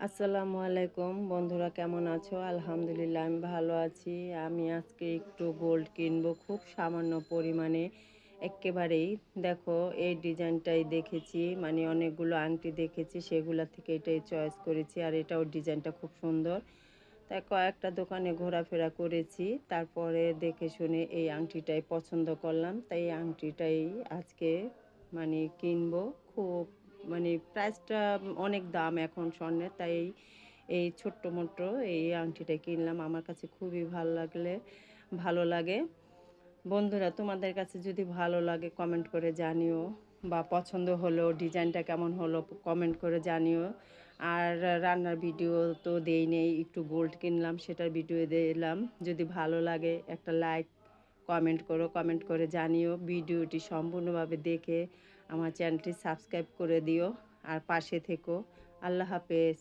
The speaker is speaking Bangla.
আসসালামু আলাইকুম বন্ধুরা, কেমন আছো? আলহামদুলিল্লাহ আমি ভালো আছি। আমি আজকে একটু গোল্ড কিনবো, খুব সামান্য পরিমাণে, এক্কেবারেই। দেখো, এই ডিজাইনটাই দেখেছি, মানে অনেকগুলো আংটি দেখেছি, সেগুলা থেকে এটাই চয়েস করেছি। আর এটাও ডিজাইনটা খুব সুন্দর, তাই কয়েকটা দোকানে ঘোরাফেরা করেছি, তারপরে দেখে শুনে এই আংটিটাই পছন্দ করলাম। তাই এই আংটিটাই আজকে মানে কিনবো। খুব মানে প্রাইসটা অনেক দাম এখন স্বর্ণের, তাই এই ছোট্ট মোট্ট এই আংটিটা কিনলাম। আমার কাছে খুবই ভালো লাগে। বন্ধুরা, তোমাদের কাছে যদি ভালো লাগে কমেন্ট করে জানিও, বা পছন্দ হলো ডিজাইনটা কেমন হলো কমেন্ট করে জানিও। আর রান্নার ভিডিও তো দেই নেই, একটু গোল্ড কিনলাম সেটার ভিডিও দিলাম। যদি ভালো লাগে একটা লাইক কমেন্ট করে জানিও। ভিডিওটি সম্পূর্ণভাবে দেখে আমার চ্যানেলটি সাবস্ক্রাইব করে দিও, আর পাশে থেকো। আল্লাহ হাফেজ।